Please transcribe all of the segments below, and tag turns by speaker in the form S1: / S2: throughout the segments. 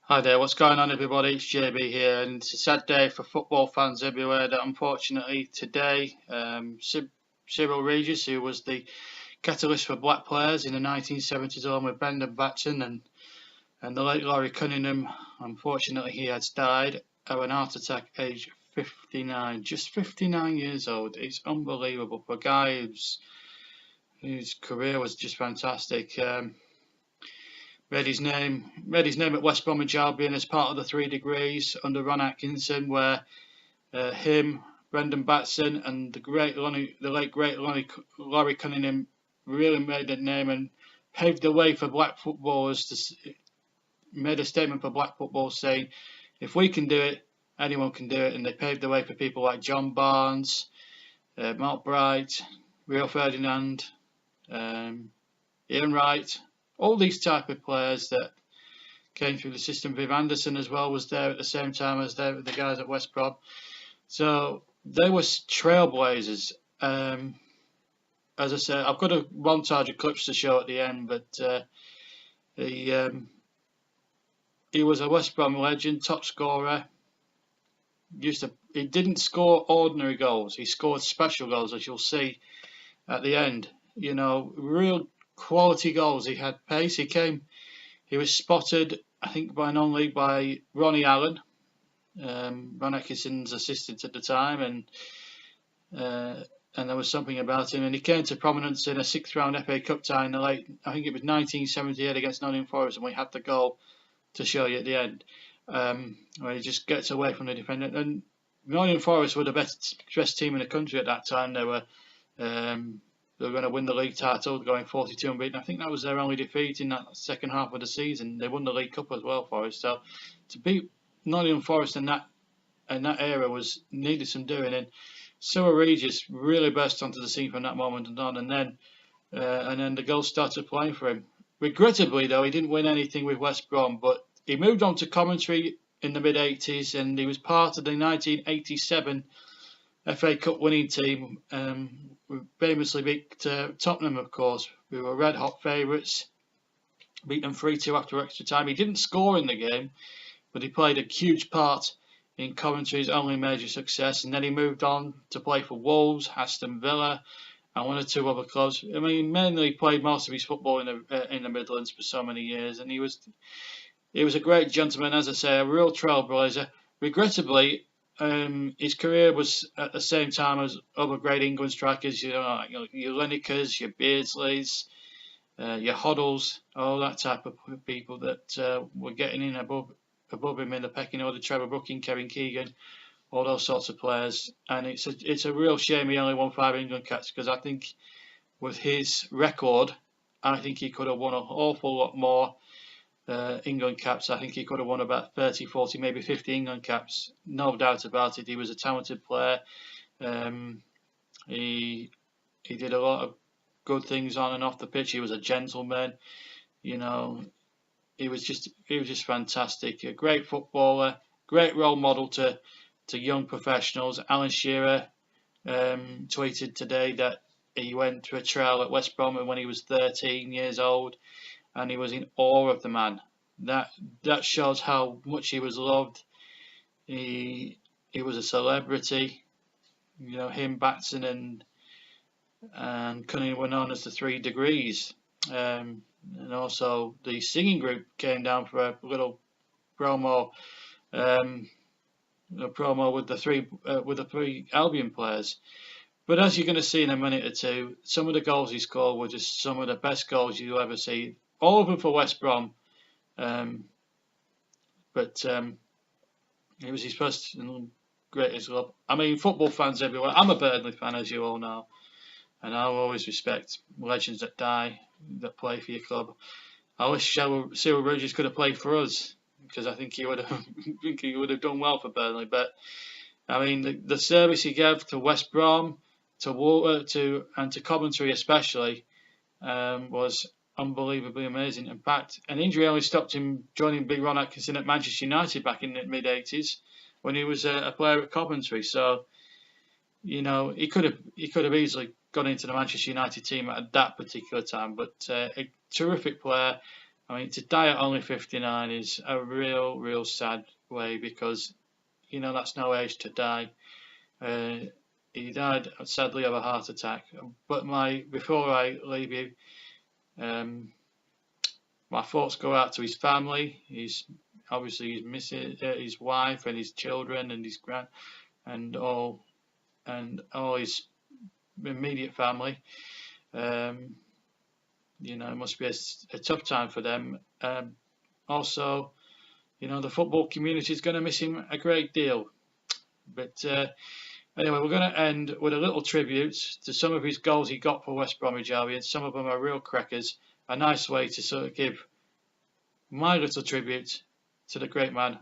S1: Hi there, what's going on everybody? It's JB here, and it's a sad day for football fans everywhere that unfortunately today Cryille Regis, who was the catalyst for black players in the 1970s along with Brendan Batson and the late Laurie Cunningham, unfortunately he has died of an heart attack aged 59, just 59 years old. It's unbelievable for a guy whose career was just fantastic. Read his name at West Bromwich Albion as part of the 3 Degrees under Ron Atkinson, where him, Brendan Batson, and the late great Laurie Cunningham really made a name and paved the way for black footballers. Made a statement for black football saying, if we can do it, anyone can do it. And they paved the way for people like John Barnes, Mark Bright, Rio Ferdinand, Ian Wright. All these type of players that came through the system. Viv Anderson as well was there at the same time as the guys at West Brom. So they were trailblazers. As I said, I've got a montage of clips to show at the end, but he was a West Brom legend, top scorer. He didn't score ordinary goals. He scored special goals, as you'll see at the end. You know, real quality goals. He had pace. He was spotted, I think, by non-league by Ronnie Allen, Ron Atkinson's assistant at the time, and there was something about him. And he came to prominence in a 6th-round FA Cup tie in the late, I think it was 1978 against Nottingham Forest, and we had the goal to show you at the end, where he just gets away from the defender. And Nottingham Forest were the best team in the country at that time. They were going to win the league title, going 42 unbeaten. I think that was their only defeat in that second half of the season. They won the League Cup as well, Forest. So to beat Nottingham Forest in that era needed some doing. And Cryille Regis really burst onto the scene from that moment on, and then the goals started playing for him. Regrettably, though, he didn't win anything with West Brom, but he moved on to commentary in the mid-80s, and he was part of the 1987 FA Cup winning team. We famously beat Tottenham, of course. We were red-hot favourites. Beat them 3-2 after extra time. He didn't score in the game, but he played a huge part in Coventry's only major success. And then he moved on to play for Wolves, Aston Villa, and 1 or 2 other clubs. I mean, mainly played most of his football in the Midlands for so many years. And he was a great gentleman, as I say, a real trailblazer. Regrettably, his career was at the same time as other great England strikers, you know, like your Linekers, your Beardsleys, your Hoddles, all that type of people that were getting in above him in the pecking order. Trevor Brooking, Kevin Keegan, all those sorts of players. And it's a real shame he only won 5 England caps, because I think with his record, I think he could have won an awful lot more England caps. I think he could have won about 30, 40, maybe 50 England caps. No doubt about it. He was a talented player. He did a lot of good things on and off the pitch. He was a gentleman. You know, he was just fantastic. A great footballer, great role model to young professionals. Alan Shearer tweeted today that he went to a trial at West Brom when he was 13 years old, and he was in awe of the man. That shows how much he was loved. He was a celebrity. You know, him, Batson, and Cunningham were known as the 3 Degrees. And also the singing group came down for a little promo, with the 3 Albion players. But as you're going to see in a minute or two, some of the goals he scored were just some of the best goals you'll ever see. All of them for West Brom. But it was his first and greatest club. I mean, football fans everywhere. I'm a Burnley fan, as you all know, and I'll always respect legends that die, that play for your club. I wish Cryille Regis could have played for us, because I think he would have done well for Burnley. But I mean, the service he gave to West Brom, to Coventry especially, was unbelievably amazing. In fact, an injury only stopped him joining Big Ron Atkinson at Manchester United back in the mid-80s when he was a player at Coventry. So, you know, he could have easily gone into the Manchester United team at that particular time. But a terrific player, I mean, to die at only 59 is a real sad way, because, you know, that's no age to die. He died sadly of a heart attack. But before I leave you, my thoughts go out to his family. He's missing his wife and his children and his and all his immediate family. You know, it must be a tough time for them. Also, you know, the football community is going to miss him a great deal. But anyway, we're going to end with a little tribute to some of his goals he got for West Bromwich Albion. Some of them are real crackers. A nice way to sort of give my little tribute to the great man.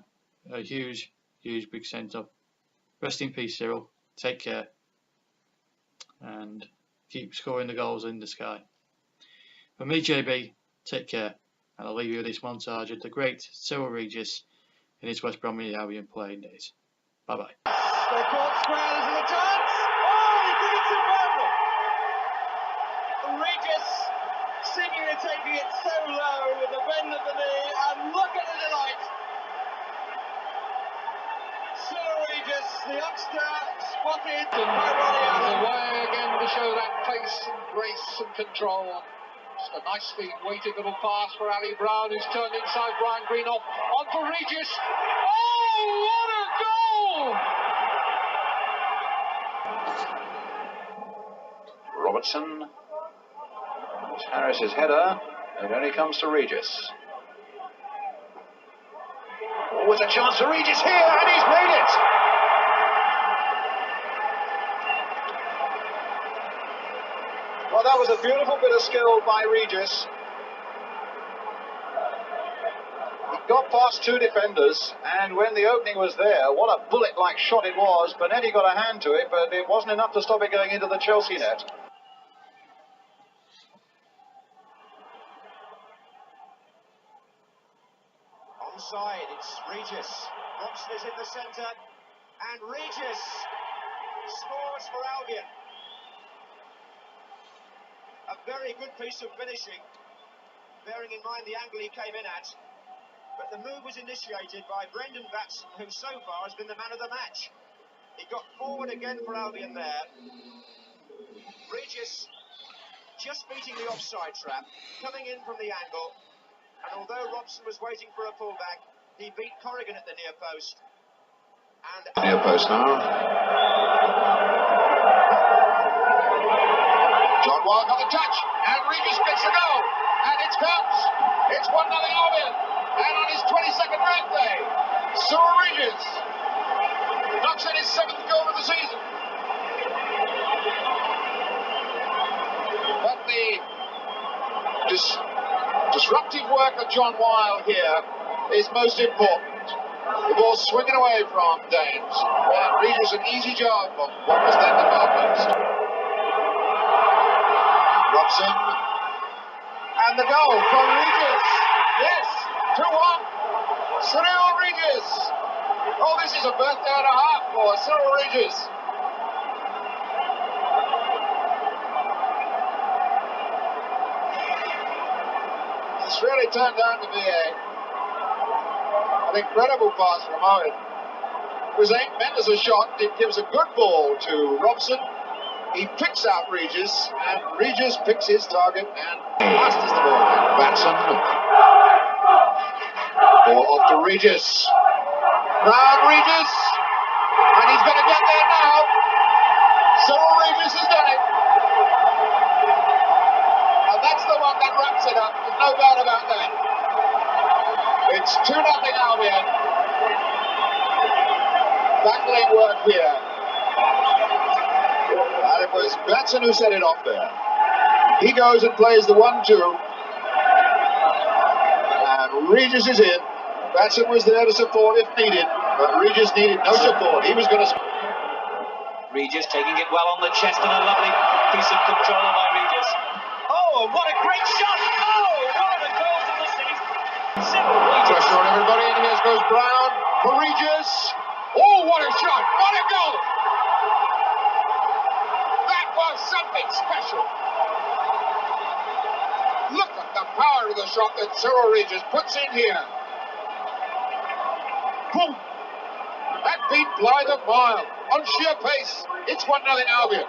S1: A huge big send up. Rest in peace, Cryille. Take care. And keep scoring the goals in the sky. For me, JB, take care. And I'll leave you with this montage of the great Cryille Regis in his West Bromwich Albion playing days. Bye-bye.
S2: They caught square, there's a chance. Oh, he did it superbly. Regis seemingly taking it so low with the bend of the knee, and look at the delight. Cryille Regis, the youngster, spotted and
S3: away again to show that pace and grace and control. Just a nicely weighted little pass for Ali Brown, who's turned inside Brian Green off. On for Regis. Oh, what a goal! Robertson. It's Harris's header. It only comes to Regis. Oh, it's a chance for Regis here, and he's made it! Well, that was a beautiful bit of skill by Regis. He got past two defenders, and when the opening was there, what a bullet-like shot it was. Bonetti got a hand to it, but it wasn't enough to stop it going into the Chelsea net.
S2: onside. It's Regis. Motson is in the centre, and Regis scores for Albion. A very good piece of finishing, bearing in mind the angle he came in at. But the move was initiated by Brendan Motson, who so far has been the man of the match. He got forward again for Albion there. Regis just beating the offside trap, coming in from the angle. And although Robson was waiting for a pullback, he beat Corrigan at the near post. And
S3: near post now. John Wall got the touch, and Regis gets the goal, and it comes. It's 1-0 Albion, and on his 22nd birthday, Cryille Regis knocks in his 7th goal of the season. But the disruptive work of John Wall here is most important. The ball swinging away from Davies, and Regis an easy job on what was then the goal post. Robson, and the goal from Regis. Yes, 2-1. Cryille Regis. Oh, this is a birthday and a half for Cryille Regis. It's really turned out to be an incredible pass from Owen. It was aimed meant as a shot. It gives a good ball to Robson. He picks out Regis, and Regis picks his target and passes the ball in. Motson. Ball off to Regis. Round Regis. And he's going to get there now. Cryille Regis has done it. And that's the one that wraps it up. There's no doubt about that. It's 2-0 Albion. Battling work here. And it was Motson who set it off there. He goes and plays the 1-2. And Regis is in. Motson was there to support if needed, but Regis needed no support. He was going to...
S4: Regis taking it well on the chest, and a lovely piece of control by Regis. Oh, what a great shot! Oh, what a goal to the season!
S3: Pressure on everybody, and here goes Brown for Regis. Oh, what a shot! What a goal! That was something special. Look at the power of the shot that Cryille Regis puts in here. Boom! That beat Blythe a mile on sheer pace. It's 1-0 Albion.